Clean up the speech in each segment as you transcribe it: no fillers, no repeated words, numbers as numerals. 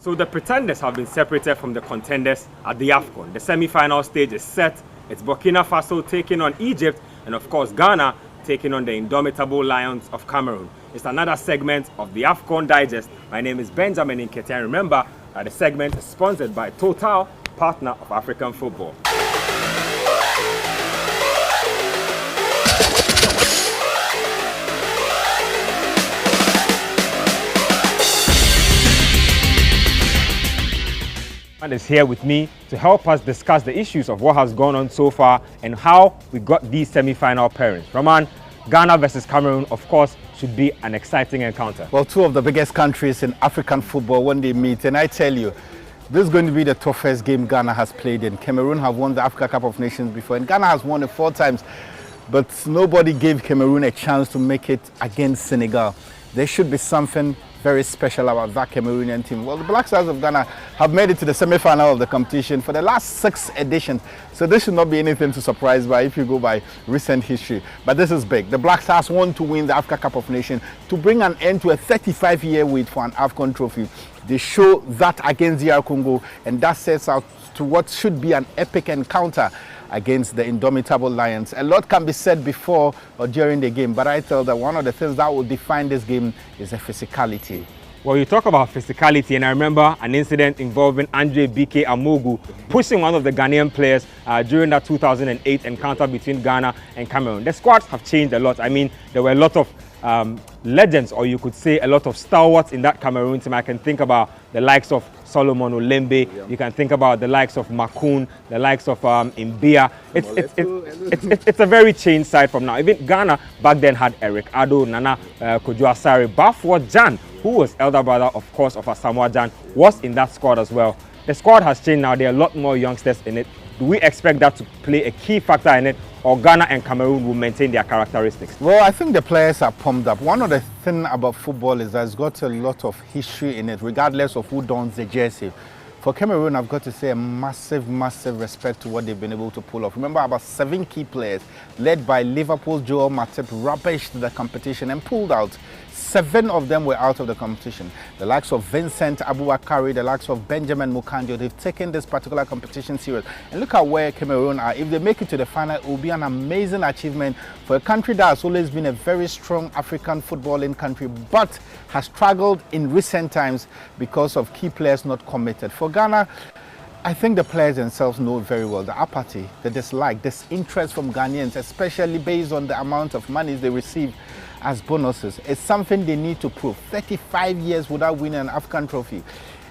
So the pretenders have been separated from the contenders at the AFCON. The semi-final stage is set. It's Burkina Faso taking on Egypt, and of course Ghana taking on the indomitable Lions of Cameroon. It's another segment of the AFCON Digest. My name is Benjamin Nketiah, and remember that the segment is sponsored by Total, partner of African football. And is here with me to help us discuss the issues of what has gone on so far and how we got these semi-final pairings. Roman, Ghana versus Cameroon, of course, should be an exciting encounter. Well, two of the biggest countries in African football when they meet, and I tell you, this is going to be the toughest game Ghana has played in. Cameroon have won the Africa Cup of Nations before, and Ghana has won it 4 times, but nobody gave Cameroon a chance to make it against Senegal. There should be something very special about that Cameroonian team. Well, the Black Stars of Ghana have made it to the semi-final of the competition for the last 6 editions, so this should not be anything to surprise by if you go by recent history. But this is big. The Black Stars want to win the Africa Cup of Nations to bring an end to a 35-year wait for an AFCON trophy. They show that against DR Congo, and that sets out to what should be an epic encounter against the indomitable Lions. A lot can be said before or during the game, but I tell that one of the things that will define this game is the physicality. Well, you talk about physicality, and I remember an incident involving Andre BK Amogu pushing one of the Ghanaian players during that 2008 encounter between Ghana and Cameroon. The squads have changed a lot. I mean, there were a lot of legends, or you could say a lot of stalwarts in that Cameroon team. I can think about the likes of Solomon Olembe. Yeah. You can think about the likes of Makoun, the likes of Mbia. It's a very changed side from now. Even Ghana back then had Eric Addo, Nana Kojo-Asare, Bafo Jan, who was elder brother, of course, of Asamoah Gyan, was in that squad as well. The squad has changed now. There are a lot more youngsters in it. Do we expect that to play a key factor in it, or Ghana and Cameroon will maintain their characteristics? Well, I think the players are pumped up. One of the things about football is that it's got a lot of history in it, regardless of who dons the jersey. For Cameroon, I've got to say a massive, massive respect to what they've been able to pull off. Remember, about 7 key players, led by Liverpool's Joel Matip, rubbished the competition and pulled out. 7 of them were out of the competition. The likes of Vincent Abubakari, the likes of Benjamin Mukanjo, they've taken this particular competition serious. And look at where Cameroon are. If they make it to the final, it will be an amazing achievement for a country that has always been a very strong African footballing country, but has struggled in recent times because of key players not committed. For Ghana, I think the players themselves know very well the apathy, the dislike, this interest from Ghanaians, especially based on the amount of money they receive as bonuses. It's something they need to prove. 35 years without winning an African trophy.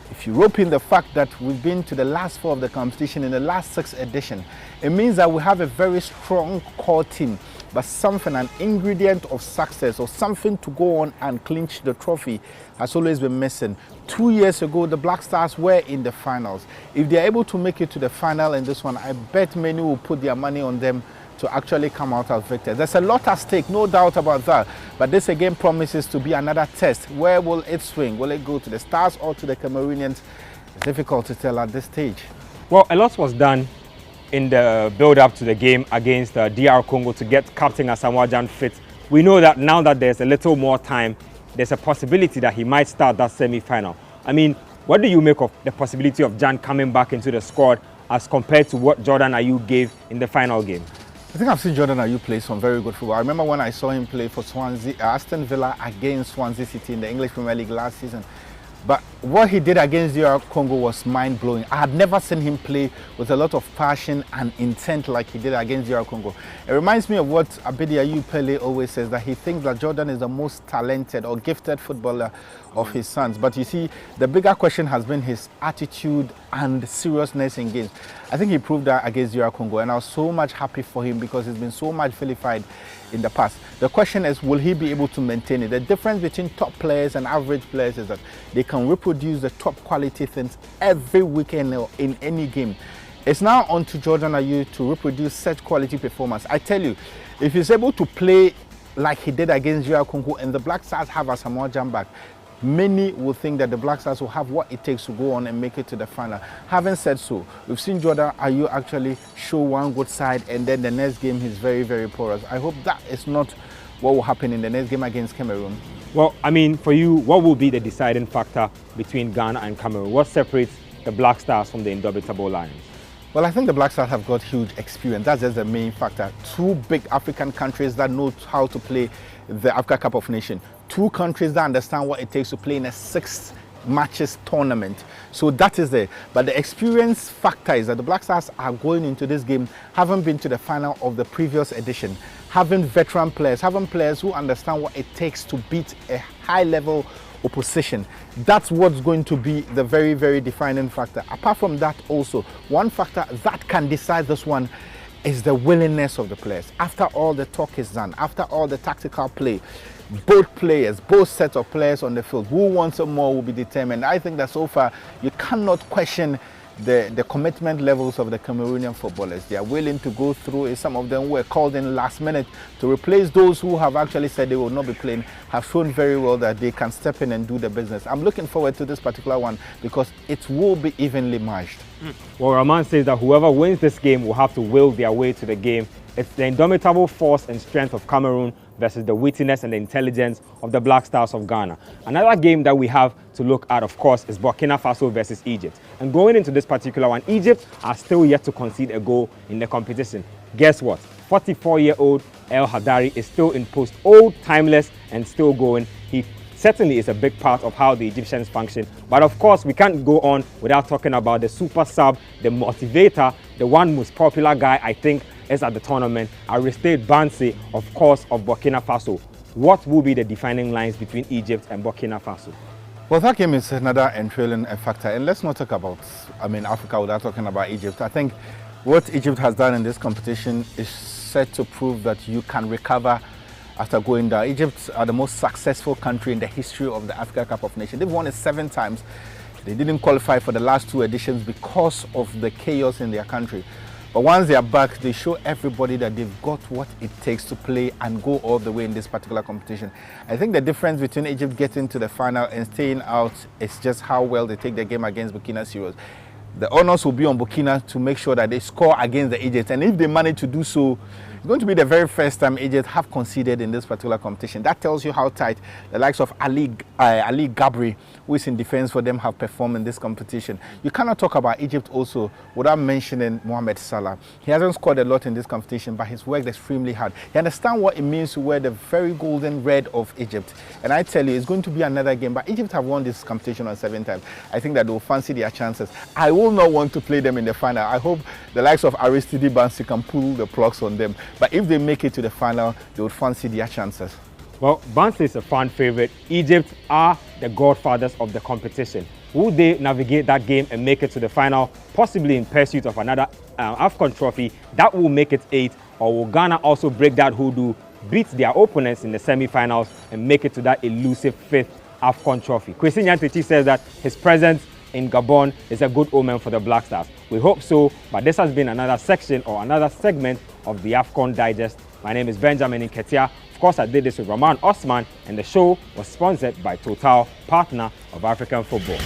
If you rope in the fact that we've been to the last 4 of the competition in the last 6 editions, it means that we have a very strong core team, but something, an ingredient of success or something to go on and clinch the trophy has always been missing. 2 years ago, the Black Stars were in the finals. If they're able to make it to the final in this one, I bet many will put their money on them to actually come out as victors. There's a lot at stake, no doubt about that. But this again promises to be another test. Where will it swing? Will it go to the Stars or to the Cameroonians? It's difficult to tell at this stage. Well, a lot was done in the build-up to the game against DR Congo to get Captain Asamoah Gyan fit. We know that now that there's a little more time, there's a possibility that he might start that semi-final. I mean, what do you make of the possibility of Gyan coming back into the squad as compared to what Jordan Ayew gave in the final game? I think I've seen Jordan Ayew play some very good football. I remember when I saw him play for Aston Villa against Swansea City in the English Premier League last season. But what he did against DR Congo was mind-blowing. I had never seen him play with a lot of passion and intent like he did against DR Congo. It reminds me of what Abedi Ayew Pele always says, that he thinks that Jordan is the most talented or gifted footballer of his sons. But you see, the bigger question has been his attitude and seriousness in games. I think he proved that against DR Congo, and I was so much happy for him because he's been so much vilified in the past. The question is, will he be able to maintain it? The difference between top players and average players is that they can reproduce the top quality things every weekend or in any game. It's now on to Jordan Ayew to reproduce such quality performance. I tell you, if he's able to play like he did against DR Congo and the Black Stars have Asamoah Gyan back, many will think that the Black Stars will have what it takes to go on and make it to the final. Having said so, we've seen Jordan Ayew actually show one good side, and then the next game he's very, very porous. I hope that is not what will happen in the next game against Cameroon. Well, I mean, for you, what will be the deciding factor between Ghana and Cameroon? What separates the Black Stars from the indomitable Lions? Well, I think the Black Stars have got huge experience. That's just the main factor. Two big African countries that know how to play the Africa Cup of Nations. Two countries that understand what it takes to play in a 6 matches tournament. So that is it. But the experience factor is that the Black Stars are going into this game having been to the final of the previous edition, having veteran players, having players who understand what it takes to beat a high-level opposition. That's what's going to be the very, very defining factor. Apart from that, also, one factor that can decide this one is the willingness of the players. After all the talk is done, after all the tactical play, both sets of players on the field, who wants it more will be determined. I think that so far you cannot question the commitment levels of the Cameroonian footballers. They are willing to go through it. Some of them were called in last minute to replace those who have actually said they will not be playing, have shown very well that they can step in and do the business. I'm looking forward to this particular one because it will be evenly matched. Well, Rahman says that whoever wins this game will have to will their way to the game. It's the indomitable force and strength of Cameroon versus the wittiness and the intelligence of the Black Stars of Ghana. Another game that we have to look at, of course, is Burkina Faso versus Egypt. And going into this particular one, Egypt are still yet to concede a goal in the competition. Guess what? 44-year-old El Hadari is still in post, old, timeless, and still going. He certainly is a big part of how the Egyptians function. But of course, we can't go on without talking about the super sub, the motivator, the one most popular guy, I think, is at the tournament, Aristide Bansi, of course, of Burkina Faso. What will be the defining lines between Egypt and Burkina Faso? Well, that game is another entailing factor. And let's not talk about, Africa without talking about Egypt. I think what Egypt has done in this competition is set to prove that you can recover after going down. Egypt are the most successful country in the history of the Africa Cup of Nations. They've won it 7 times. They didn't qualify for the last 2 editions because of the chaos in their country. But once they are back, they show everybody that they've got what it takes to play and go all the way in this particular competition. I think the difference between Egypt getting to the final and staying out is just how well they take the game against Burkina Faso. The onus will be on Burkina to make sure that they score against the Egypt. And if they manage to do so, it's going to be the very first time Egypt have conceded in this particular competition. That tells you how tight the likes of Ali Gabri, who is in defense for them, have performed in this competition. You cannot talk about Egypt also without mentioning Mohamed Salah. He hasn't scored a lot in this competition, but he's worked extremely hard. He understands what it means to wear the very golden red of Egypt. And I tell you, it's going to be another game. But Egypt have won this competition on 7 times. I think that they'll fancy their chances. I will not want to play them in the final. I hope the likes of Aristide Bansi can pull the plugs on them. But if they make it to the final, they would fancy their chances. Well, Bansi is a fan favorite. Egypt are the godfathers of the competition. Will they navigate that game and make it to the final, possibly in pursuit of another AFCON trophy? That will make it 8. Or will Ghana also break that hoodoo, beat their opponents in the semi-finals, and make it to that elusive 5th AFCON trophy? Kwesi Nyantakyi says that his presence in Gabon is a good omen for the Black Stars. We hope so, but this has been another section or another segment of the AFCON Digest. My name is Benjamin Nketia. Of course, I did this with Rahman Osman, and the show was sponsored by Total, partner of African football.